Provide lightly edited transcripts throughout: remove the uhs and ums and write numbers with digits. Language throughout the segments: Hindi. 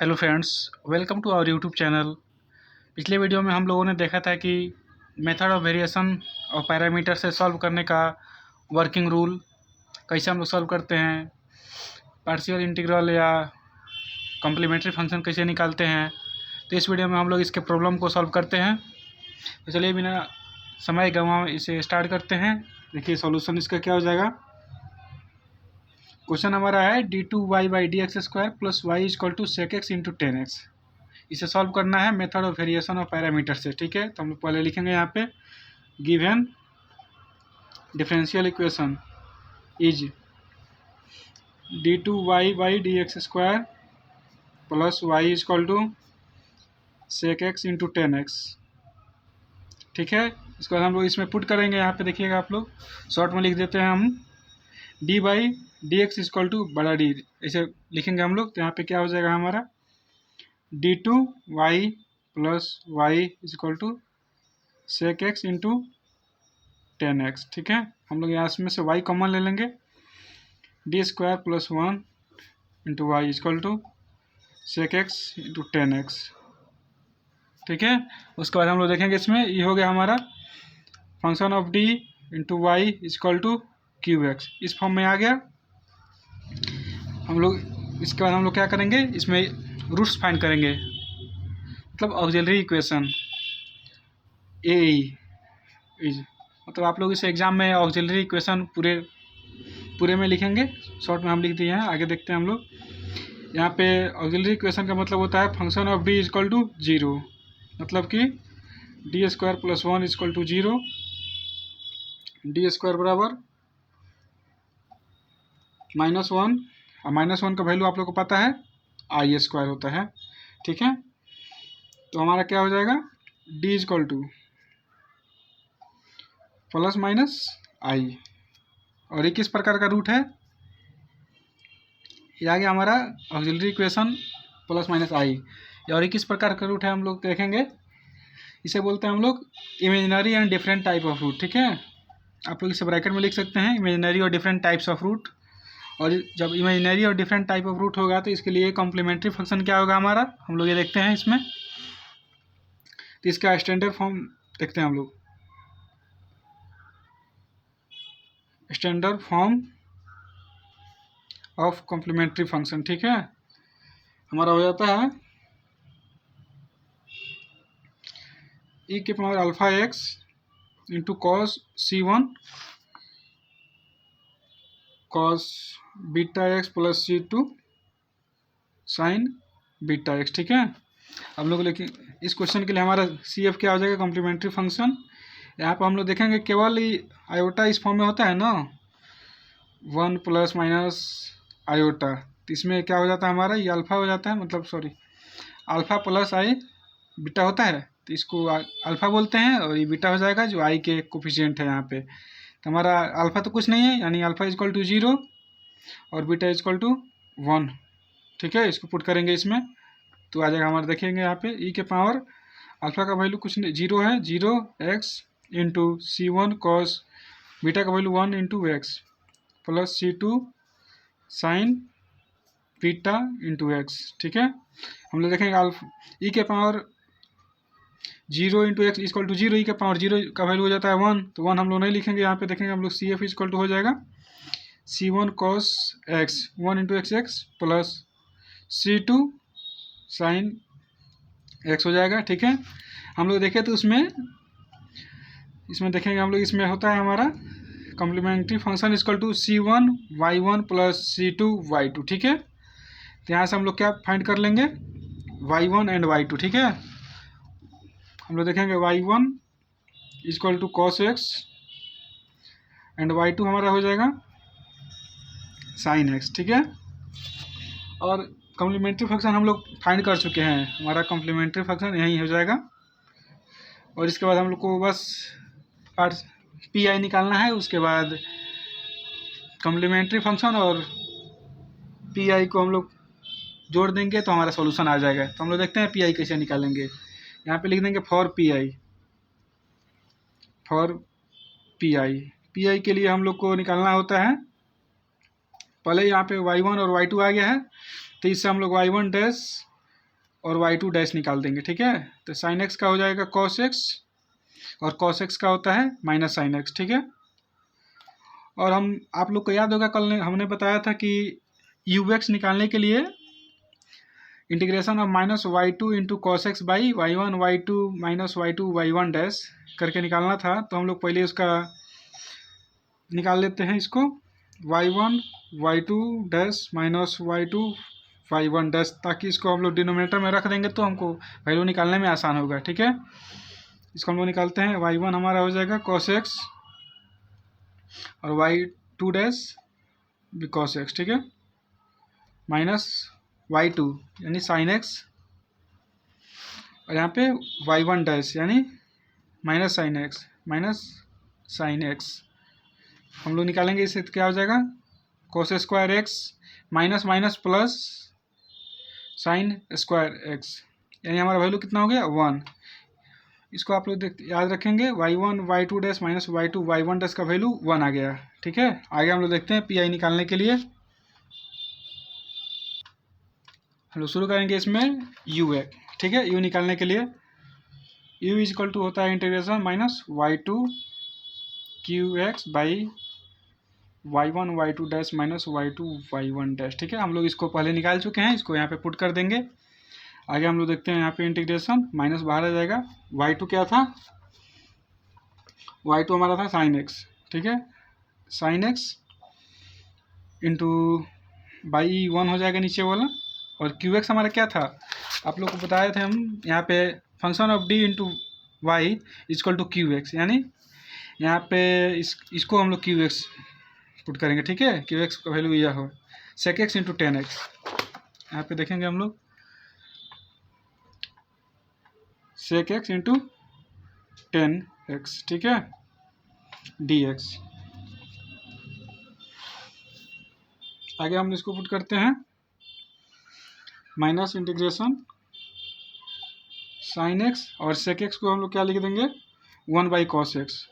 Hello friends, welcome to our YouTube channel. पिछले वीडियो में हम लोगों ने देखा था कि मेथड ऑफ वेरिएशन और पैरामीटर से सॉल्व करने का वर्किंग रूल कैसे हम लोग सॉल्व करते हैं, पार्शियल इंटीग्रल या कॉम्प्लीमेंट्री फंक्शन कैसे निकालते हैं। तो इस वीडियो में हम लोग इसके प्रॉब्लम को सॉल्व करते हैं। तो चलिए बिना समय गंवाए इसे स्टार्ट करते हैं। देखिए सॉल्यूशन इसका क्या हो जाएगा। क्वेश्चन हमारा है d2y/dx² plus y equal to sec x into 10x। इसे सॉल्व करना है method of variation of parameter से। ठीक है, तो हम लोग पहले लिखेंगे यहाँ पे given differential equation is d2y/dx² plus y equal to sec x into 10x। ठीक है, इसके बाद हम लोग इसमें पुट करेंगे। यहाँ पे देखिएगा आप लोग, शॉर्ट में लिख देते हैं हम d/dx इक्वल टू बड़ा डी, ऐसे लिखेंगे हम लोग। तो यहाँ पे क्या हो जाएगा हमारा d2y plus y equal to sec x into 10x। ठीक है, हम लोग यहाँ इसमें से y कॉमन ले लेंगे, d² plus 1 into Y equal to sec x into 10x। ठीक है, उसके बाद हम लोग देखेंगे इसमें ये हो गया हमारा function of d into Y equal to Q X, इस फॉर्म में आ गया हम लोग। इसके बाद हम लोग क्या करेंगे, इसमें रूट्स फाइंड करेंगे, मतलब ऑक्सिलरी इक्वेशन ए इज, मतलब आप लोग इस एग्जाम में ऑक्सिलरी इक्वेशन पूरे में लिखेंगे। शॉर्ट में हम लिख दिए हैं, आगे देखते हैं हम लोग। यहाँ पे ऑक्सिलरी इक्वेशन का मतलब होता है function of D equal to 0, मतलब कि d² plus 1 equal to 0, d² बराबर -1, और -1 का वैल्यू आप लोग को पता है i² होता है। ठीक है, तो हमारा क्या हो जाएगा d equal to plus minus I, और ये किस प्रकार का रूट है, ये आ गया हमारा auxiliary equation plus minus I. और ये किस प्रकार का रूट है हम लोग देखेंगे, इसे बोलते हैं हम लोग imaginary and different type of root. ठीक है, आप लोग इसे ब्रैकेट में लिख सकते हैं, इमेजिनरी और डिफरेंट टाइप्स ऑफ रूट। और जब इमेजिनरी और डिफरेंट टाइप ऑफ रूट होगा तो इसके लिए कॉम्प्लीमेंट्री फंक्शन क्या होगा हमारा, हम लोग ये देखते हैं इसमें। तो इसका स्टैंडर्ड फॉर्म देखते हैं हम लोग, standard form of complementary function. ठीक है, हमारा हो जाता है e के power alpha x into cos c1 cos beta x plus c2 sine beta x। ठीक है, हम लोग लेकिन इस क्वेश्चन के लिए हमारा CF क्या हो जाएगा, कॉम्प्लीमेंट्री फंक्शन। यहाँ पर हम लोग देखेंगे केवल आयोटा इस फॉर्म में होता है ना, 1 प्लस माइनस आयोटा, तो इसमें क्या हो जाता है हमारा, ये अल्फा हो जाता है, मतलब सॉरी अल्फा प्लस आई बीटा होता है, तो इसको अल्फा बोलते हैं, और ये बीटा हो जाएगा जो आई के कोफिशिएंट है यहाँ पे। तो हमारा अल्फा तो कुछ नहीं है, यानी अल्फा इक्वल टू 0 और बीटा इक्वल टू 1। ठीक है, इसको पुट करेंगे इसमें तो आ जाएगा हमारा, देखेंगे यहाँ पे ई के पावर अल्फा का वैल्यू कुछ नहीं 0 है, 0x into c1 cos beta का value 1 into x plus c2 sine beta into x. ठीक है, हम लोग देखेंगे अल्फा ई के power 0 into x equal to 0, e के पावर 0 का वैल्यू हो जाता है 1, तो 1 हम लोग नहीं लिखेंगे यहाँ पे। देखेंगे हम लोग CF इक्वल टू हो जाएगा c1 cos x 1 into x plus c2 sine x हो जाएगा। ठीक है, हम लोग देखें तो इसमें देखेंगे हम लोग, इसमें होता है हमारा complementary function equal to c1 y1 plus c2 y2। ठीक है, तो यहाँ से हम लोग क्या फाइंड कर लेंगे, y1 एंड y2। ठीक है, हम लोग देखेंगे y1 equal to cos X and y2 हमारा हो जाएगा साइन एक्स। ठीक है, और कॉम्प्लीमेंट्री फंक्शन हम लोग फाइंड कर चुके हैं, हमारा कॉम्प्लीमेंट्री फंक्शन यही हो जाएगा। और इसके बाद हम लोग को बस पार्ट पी आई निकालना है, उसके बाद कॉम्प्लीमेंट्री फंक्शन और पी आई को हम लोग जोड़ देंगे तो हमारा सॉल्यूशन आ जाएगा। तो हम लोग देखते हैं पी आई कैसे निकालेंगे। यहाँ पे लिख देंगे फॉर पी आई के लिए हम लोग को निकालना होता है, पहले यहाँ पे y1 और y2 आ गया है, तो इससे हम लोग y1 डैश और y2 डैश निकाल देंगे, ठीक है। तो साइन एक्स का हो जाएगा कॉस एक्स और कॉस एक्स का होता है माइनस साइन एक्स, ठीक है। और हम आप लोग को याद होगा कल हमने बताया था कि यू एक्स निकालने के लिए integration of minus Y two into cos X by Y one Y two minus Y two Y one dash करके निकालना था। तो हम लोग पहले उसका निकाल लेते हैं इसको, Y one Y two dash minus Y two Y one dash, ताकि इसको हम लोग डिनोमिनेटर में रख देंगे तो हमको वैल्यू निकालने में आसान होगा, ठीक है। इसको हम लोग निकालते हैं, वाई वन हमारा हो जाएगा कॉस एक्स और वाई टू डैश भी कॉस एक्स, ठीक है, माइनस वाई टू यानी साइन एक्स और यहाँ पे वाई वन डैश यानी माइनस साइन एक्स हम लोग निकालेंगे। इससे क्या हो जाएगा, cos square X minus minus plus sine square x, यानी हमारा वैल्यू कितना हो गया 1। इसको आप लोग याद रखेंगे, Y one Y two dash minus Y two Y one dash का वैल्यू 1 आ गया, ठीक है। आगे हम लोग देखते हैं पी आई निकालने के लिए हम लोग शुरू करेंगे इसमें यू है, ठीक है। यू निकालने के लिए यू इज इक्वल टू होता है integration minus Y two Q X by Y one Y two dash minus Y two Y one dash, ठीक है। हम लोग इसको पहले निकाल चुके हैं, इसको यहाँ पे पुट कर देंगे। आगे हम लोग देखते हैं यहाँ पे इंटीग्रेशन माइनस बाहर आ जाएगा, वाई टू क्या था, वाई टू हमारा था साइन एक्स, ठीक है, sine x into by one हो जाएगा नीचे वाला, और क्यू एक्स हमारा क्या था, आप लोग को बताए थे हम यहाँ पे function of D into Y equal to Q X, यानी यहाँ पे इसको हम लोग क्यू एक्स पुट करेंगे, ठीक है। क्यू एक्स का वैल्यू यह हो sec X into tan X, यहाँ पे देखेंगे हम लोग sec X into tan X, ठीक है, डी एक्स। आगे हम इसको पुट करते हैं माइनस इंटीग्रेशन साइन एक्स और सेक एक्स को हम लोग क्या लिख देंगे 1 by cos X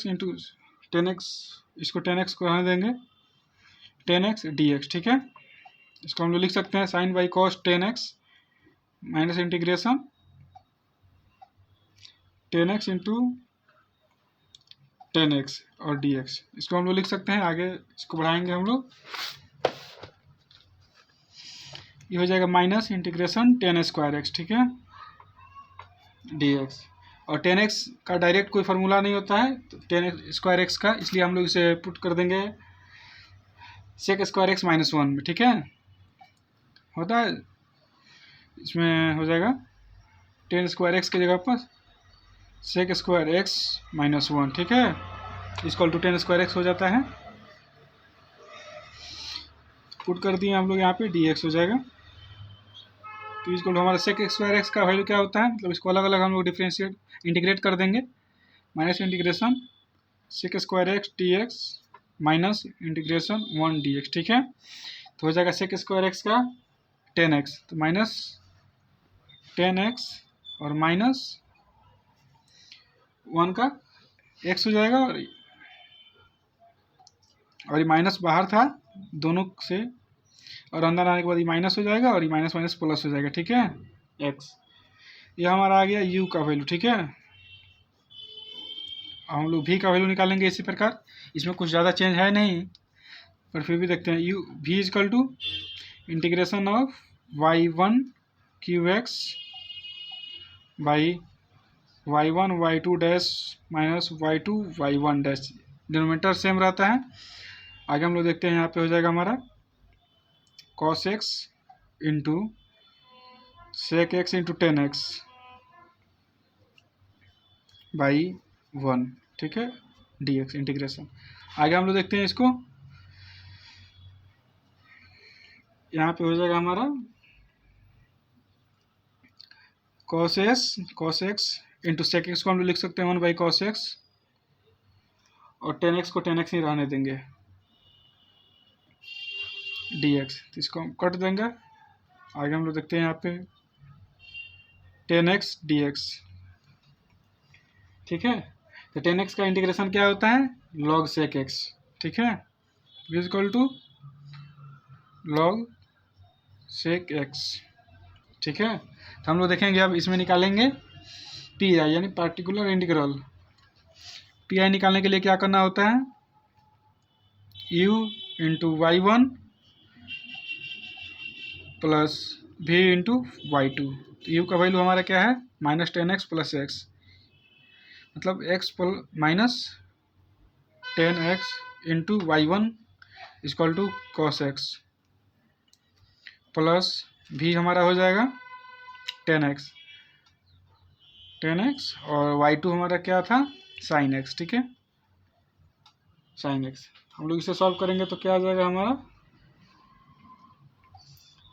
into tan x, इसको टेन एक्स को रहने देंगे टेन एक्स डी एक्स, ठीक है। इसको हम लोग लिख सकते हैं sine by cos tan X minus integration tan X into tan X और डी एक्स, इसको हम लोग लिख सकते हैं। आगे इसको बढ़ाएंगे हम लोग, ये हो जाएगा minus integration ten square x, ठीक है, डी एक्स। और टेन एक्स का डायरेक्ट कोई फार्मूला नहीं होता है तो टेन स्क्वायर एक्स का, इसलिए हम लोग इसे पुट कर देंगे sec square X minus one में, ठीक है, होता है। इसमें हो जाएगा टेन स्क्वायर एक्स की जगह पर sec square X minus one, ठीक है, equal to tan square X हो जाता है। पुट कर दिए हम लोग यहाँ पे डी एक्स हो जाएगा। तो इसको हमारा सेक स्क्वायर एक्स का वैल्यू क्या होता है, मतलब इसको अलग अलग हम लोग डिफ्रेंशिएट इंटीग्रेट कर देंगे, minus integration sec square X D X minus integration one D X, ठीक है। तो हो जाएगा सेक स्क्वायर एक्स का टेन एक्स, तो माइनस टेन एक्स और माइनस वन का एक्स हो जाएगा, और ये माइनस बाहर था दोनों से, और अंदर आने के बाद ये माइनस हो जाएगा और ये माइनस माइनस प्लस हो जाएगा, ठीक है, एक्स। ये हमारा आ गया यू का वैल्यू, ठीक है। हम लोग भी का वैल्यू निकालेंगे इसी प्रकार, इसमें कुछ ज़्यादा चेंज है नहीं, पर फिर भी देखते हैं। यू भी equal to integration of Y one Q X by Y one Y two dash minus Y two Y one dash, denominator same रहता है। आगे हम लोग देखते हैं, यहाँ पे हो जाएगा हमारा cos X into sec X into tan X by one, ठीक है, डी एक्स इंटीग्रेशन। आगे हम लोग देखते हैं इसको, यहाँ पे हो जाएगा हमारा cos X into sec X को हम लोग लिख सकते हैं 1 बाई कॉस एक्स, और टेन एक्स को टेन एक्स ही रहने देंगे डी एक्स, तो इसको हम कट देंगे। आगे हम लोग देखते हैं यहाँ पे टेन एक्स डी एक्स, ठीक है। तो टेन एक्स का इंटीग्रेशन क्या होता है लॉग सेक एक्स, ठीक है, equal to log sec X, ठीक है। तो हम लोग देखेंगे अब इसमें निकालेंगे पी आई यानी पार्टिकुलर इंटीग्रल। पी आई निकालने के लिए क्या करना होता है, u into Y one plus v into Y two. तो u का वैल्यू हमारा क्या है -10x प्लस एक्स, मतलब x minus 10x into Y one equal to cos X plus v हमारा हो जाएगा 10x और y2 हमारा क्या था साइन एक्स, ठीक है, साइन एक्स। हम लोग इसे सॉल्व करेंगे तो क्या आ जाएगा हमारा,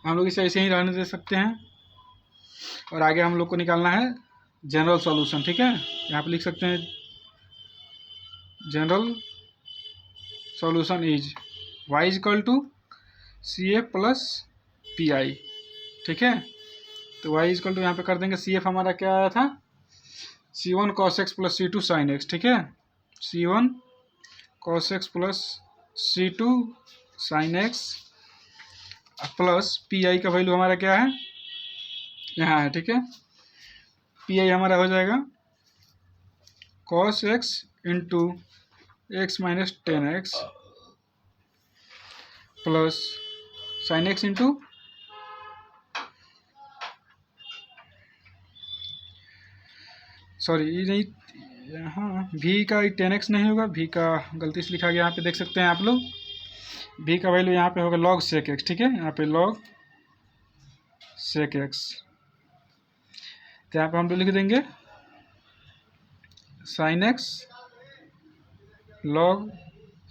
हम लोग इसे ऐसे ही रहने दे सकते हैं और आगे हम लोग को निकालना है जनरल सॉल्यूशन, ठीक है। यहाँ पे लिख सकते हैं general solution is y equal to C F plus P I, ठीक है। तो y इक्वल टू यहाँ पे कर देंगे सी एफ हमारा क्या आया था c1 cos x plus c2 sin x, ठीक है, c1 cos x plus c2 sin x plus P आई का वैल्यू हमारा क्या है यहाँ है, ठीक है। पी आई हमारा हो जाएगा cos x into x minus 10x plus sine x into sorry ये नहीं, यहाँ v का 10x नहीं होगा, v का गलती से लिखा गया, यहाँ पे देख सकते हैं आप लोग v का वैल्यू यहाँ पे होगा log sec x, ठीक है, यहाँ पे log sec x। तो यहाँ पे हम लोग लिख देंगे sin x log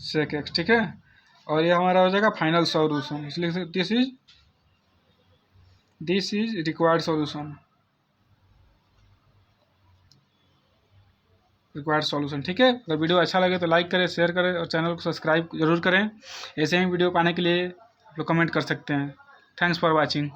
sec x, ठीक है। और ये हमारा हो जाएगा फाइनल सॉल्यूशन, इसलिए दिस इज रिक्वायर्ड सॉल्यूशन, ठीक है। अगर वीडियो अच्छा लगे तो लाइक करें, शेयर करें और चैनल को सब्सक्राइब जरूर करें। ऐसे ही वीडियो पाने के लिए लोग कमेंट कर सकते हैं। Thanks for watching.